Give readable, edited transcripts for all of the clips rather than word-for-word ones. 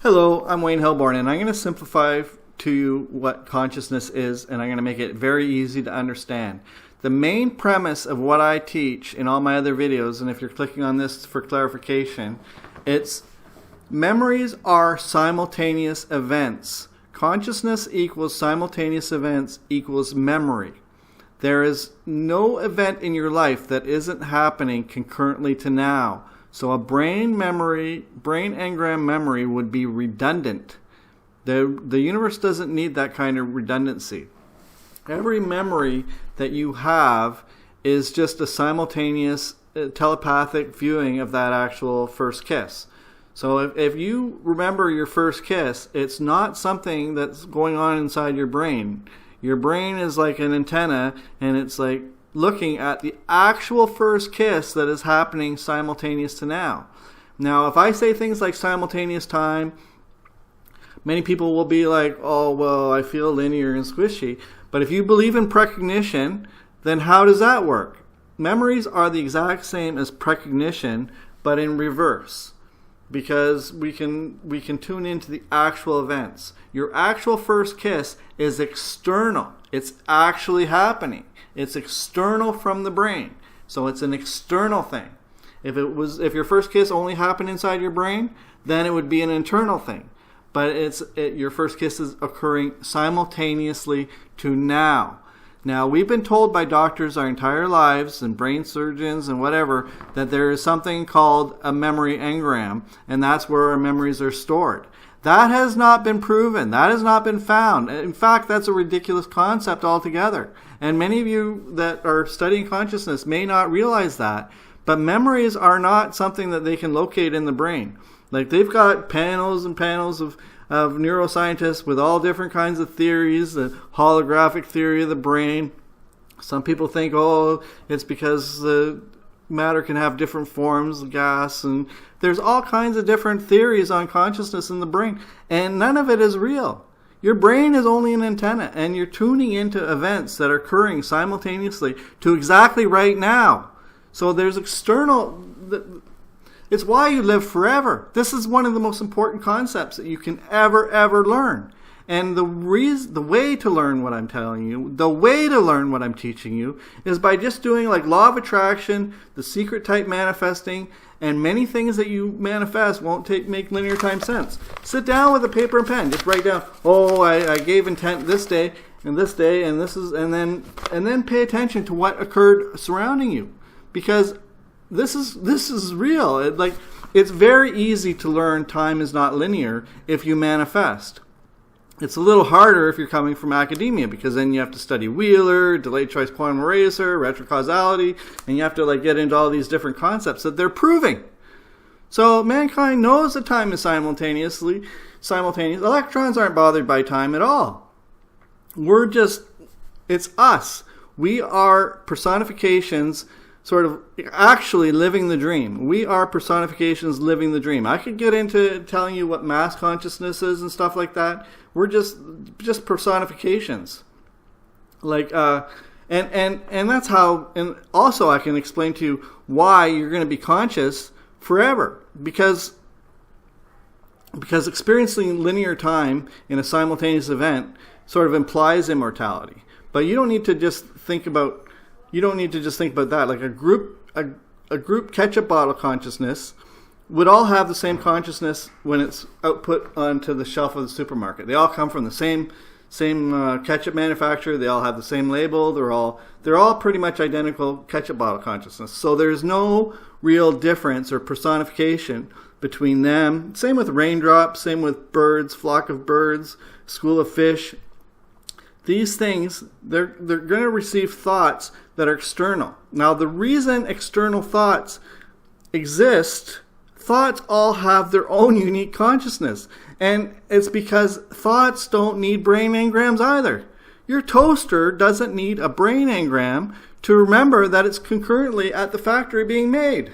Hello, I'm Wayne Hilborn, and I'm going to simplify to you what consciousness is, and I'm going to make it very easy to understand. The main premise of what I teach in all my other videos, and if you're clicking on this for clarification, it's memories are simultaneous events. Consciousness equals simultaneous events equals memory. There is no event in your life that isn't happening concurrently to now. So a brain engram memory would be redundant. The universe doesn't need that kind of redundancy. Every memory that you have is just a simultaneous telepathic viewing of that actual first kiss. So if you remember your first kiss, it's not something that's going on inside your brain. Your brain is like an antenna, and it's like looking at the actual first kiss that is happening simultaneous to now. Now, if I say things like simultaneous time, many people will be like, oh, well, I feel linear and squishy. But if you believe in precognition, then how does that work? Memories are the exact same as precognition, but in reverse. Because we can tune into the actual events. Your actual first kiss is external. It's actually happening. It's external from the brain. So it's an external thing. If your first kiss only happened inside your brain, then it would be an internal thing. But your first kiss is occurring simultaneously to now. Now, we've been told by doctors our entire lives, and brain surgeons and whatever, that there is something called a memory engram, and that's where our memories are stored. That has not been proven. That has not been found. In fact, that's a ridiculous concept altogether. And many of you that are studying consciousness may not realize that. But memories are not something that they can locate in the brain. Like, they've got panels and panels of neuroscientists with all different kinds of theories, the holographic theory of the brain. Some people think, oh, it's because the matter can have different forms, gas, and there's all kinds of different theories on consciousness in the brain, and none of it is real. Your brain is only an antenna, and you're tuning into events that are occurring simultaneously to exactly right now. So there's external... It's why you live forever. This is one of the most important concepts that you can ever learn. And the way to learn what I'm telling you, the way to learn what I'm teaching you, is by just doing like law of attraction, the secret type manifesting, and many things that you manifest won't make linear time sense. Sit down with a paper and pen. Just write down, oh, I gave intent this day, and this day, and this is, and then pay attention to what occurred surrounding you, because this is real. It's very easy to learn time is not linear if you manifest. It's a little harder if you're coming from academia, because then you have to study Wheeler, delayed choice quantum eraser, retrocausality, and you have to get into all these different concepts that they're proving. So mankind knows that time is simultaneous. Electrons aren't bothered by time at all. It's us. We are personifications sort of actually living the dream. We are personifications living the dream. I could get into telling you what mass consciousness is and stuff like that. We're just personifications. And that's how, and also I can explain to you why you're going to be conscious forever. Because experiencing linear time in a simultaneous event sort of implies immortality. But you don't need to just think about that. Like a group ketchup bottle consciousness would all have the same consciousness when it's output onto the shelf of the supermarket. They all come from the same ketchup manufacturer. They all have the same label. They're all pretty much identical ketchup bottle consciousness. So there's no real difference or personification between them. Same with raindrops. Same with birds, flock of birds, school of fish. These things, they're going to receive thoughts that are external. Now, the reason external thoughts exist, thoughts all have their own unique consciousness. And it's because thoughts don't need brain engrams either. Your toaster doesn't need a brain engram to remember that it's concurrently at the factory being made.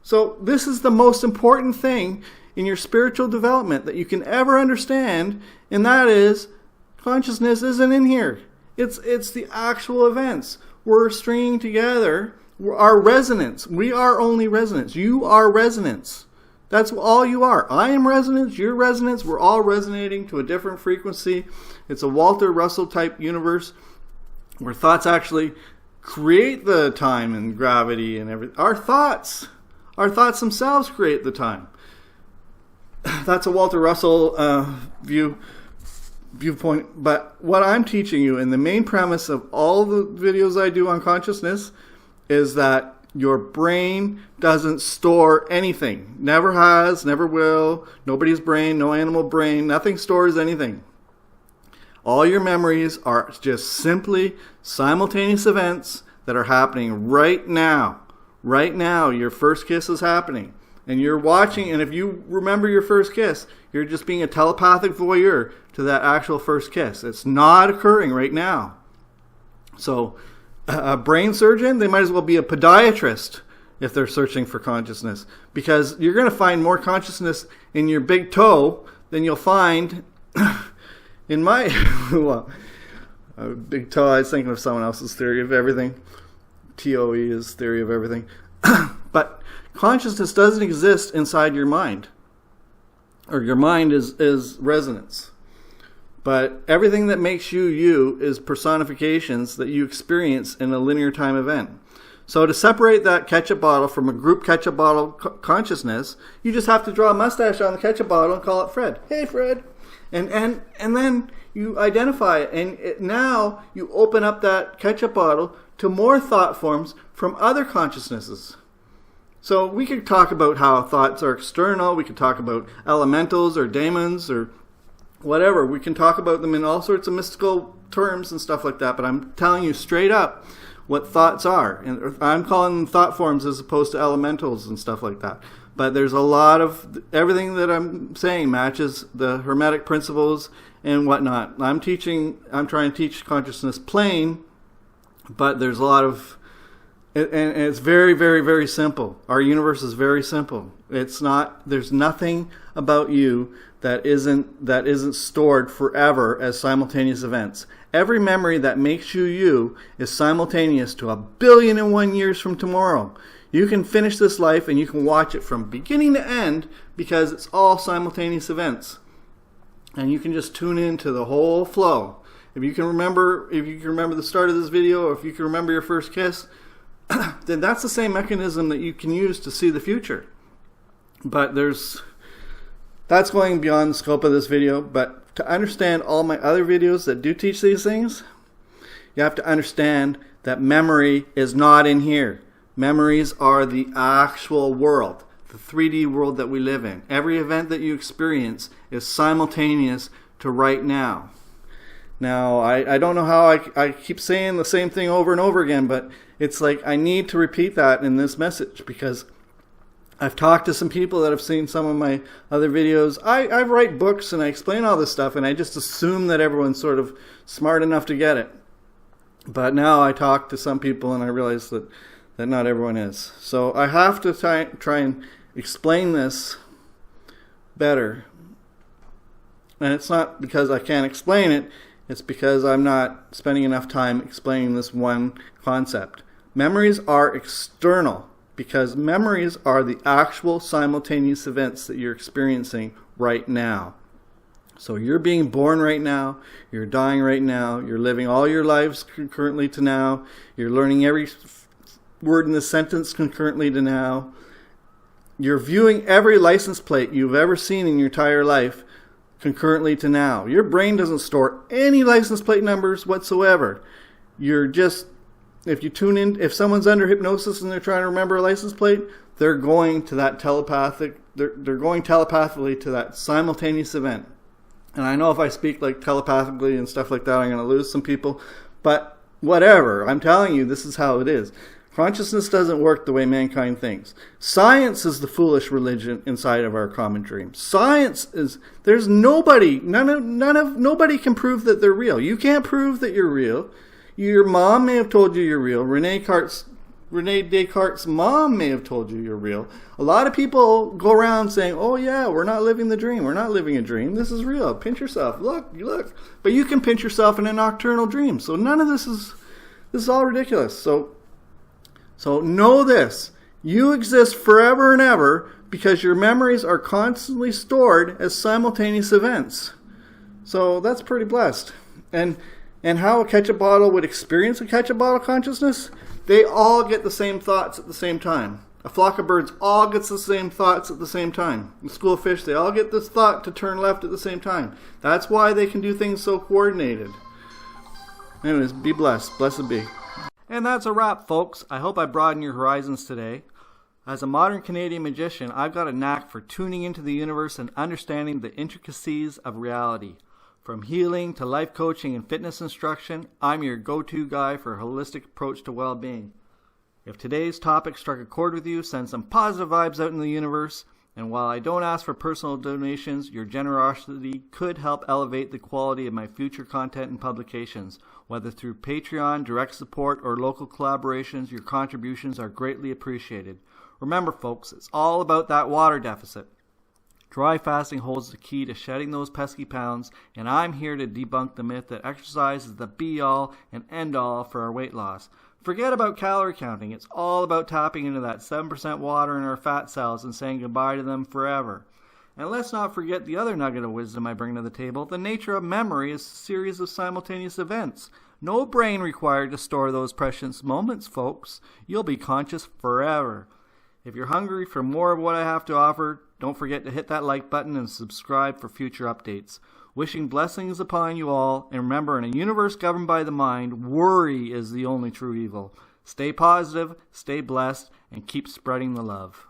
So this is the most important thing in your spiritual development that you can ever understand, and that is consciousness isn't in here. It's the actual events. We're stringing together our resonance. We are only resonance. You are resonance. That's all you are. I am resonance, you're resonance, we're all resonating to a different frequency. It's a Walter Russell type universe where thoughts actually create the time and gravity and everything. Our thoughts themselves create the time. That's a Walter Russell viewpoint. But what I'm teaching you, and the main premise of all the videos I do on consciousness, is that your brain doesn't store anything. Never has, never will. Nobody's brain, no animal brain, nothing stores anything. All your memories are just simply simultaneous events that are happening right now. Right now, your first kiss is happening. And you're watching, and if you remember your first kiss, you're just being a telepathic voyeur to that actual first kiss. It's not occurring right now. So, a brain surgeon, they might as well be a podiatrist if they're searching for consciousness, because you're going to find more consciousness in your big toe than you'll find in my big toe. I was thinking of someone else's theory of everything. TOE is theory of everything. But consciousness doesn't exist inside your mind, or your mind is resonance. But everything that makes you you is personifications that you experience in a linear time event. So to separate that ketchup bottle from a group ketchup bottle consciousness, you just have to draw a mustache on the ketchup bottle and call it Fred. Hey, Fred. And then you identify it. And now you open up that ketchup bottle to more thought forms from other consciousnesses. So we could talk about how thoughts are external. We could talk about elementals or daemons or whatever. We can talk about them in all sorts of mystical terms and stuff like that, but I'm telling you straight up what thoughts are. And I'm calling them thought forms as opposed to elementals and stuff like that. But there's a lot of, everything that I'm saying matches the Hermetic principles and whatnot. I'm trying to teach consciousness plain, but there's a lot of, and it's very, very, very simple. Our universe is very simple. There's nothing about you that isn't stored forever as simultaneous events. Every memory that makes you you is simultaneous to 1,000,000,001 years from tomorrow. You can finish this life and you can watch it from beginning to end because it's all simultaneous events. And you can just tune into the whole flow. If you can remember the start of this video, or if you can remember your first kiss, then that's the same mechanism that you can use to see the future. But that's going beyond the scope of this video. But to understand all my other videos that do teach these things, you have to understand that memory is not in here. Memories are the actual world, the 3D world that we live in. Every event that you experience is simultaneous to right now. Now, I don't know how I keep saying the same thing over and over again, but it's like I need to repeat that in this message because I've talked to some people that have seen some of my other videos. I write books and I explain all this stuff, and I just assume that everyone's sort of smart enough to get it. But now I talk to some people and I realize that not everyone is. So I have to try and explain this better. And it's not because I can't explain it. It's because I'm not spending enough time explaining this one concept. Memories are external because memories are the actual simultaneous events that you're experiencing right now. So you're being born right now, you're dying right now, you're living all your lives concurrently to now, you're learning every word in the sentence concurrently to now, you're viewing every license plate you've ever seen in your entire life concurrently to now. Your brain doesn't store any license plate numbers whatsoever. You're just, if you tune in, if someone's under hypnosis and they're trying to remember a license plate, they're going to that they're going telepathically to that simultaneous event. And I know if I speak like telepathically and stuff like that, I'm going to lose some people, but whatever. I'm telling you, this is how it is. Consciousness doesn't work the way mankind thinks. Science is the foolish religion inside of our common dream. Science is, there's nobody can prove that they're real. You can't prove that you're real. Your mom may have told you you're real. Rene Descartes' mom may have told you you're real. A lot of people go around saying, oh yeah, we're not living the dream. We're not living a dream. This is real. Pinch yourself. Look. But you can pinch yourself in a nocturnal dream. So none of this is all ridiculous. So know this. You exist forever and ever because your memories are constantly stored as simultaneous events. So that's pretty blessed. And how a ketchup bottle would experience a ketchup bottle consciousness, they all get the same thoughts at the same time. A flock of birds all gets the same thoughts at the same time. A school of fish, they all get this thought to turn left at the same time. That's why they can do things so coordinated. Anyways, be blessed. Blessed be. And that's a wrap, folks. I hope I broadened your horizons today. As a modern Canadian magician, I've got a knack for tuning into the universe and understanding the intricacies of reality. From healing to life coaching and fitness instruction, I'm your go-to guy for a holistic approach to well-being. If today's topic struck a chord with you, send some positive vibes out in the universe. And while I don't ask for personal donations, your generosity could help elevate the quality of my future content and publications. Whether through Patreon, direct support, or local collaborations, your contributions are greatly appreciated. Remember, folks, it's all about that water deficit. Dry fasting holds the key to shedding those pesky pounds, and I'm here to debunk the myth that exercise is the be-all and end-all for our weight loss. Forget about calorie counting. It's all about tapping into that 7% water in our fat cells and saying goodbye to them forever. And let's not forget the other nugget of wisdom I bring to the table. The nature of memory is a series of simultaneous events. No brain required to store those precious moments, folks. You'll be conscious forever. If you're hungry for more of what I have to offer, don't forget to hit that like button and subscribe for future updates. Wishing blessings upon you all, and remember, in a universe governed by the mind, worry is the only true evil. Stay positive, stay blessed, and keep spreading the love.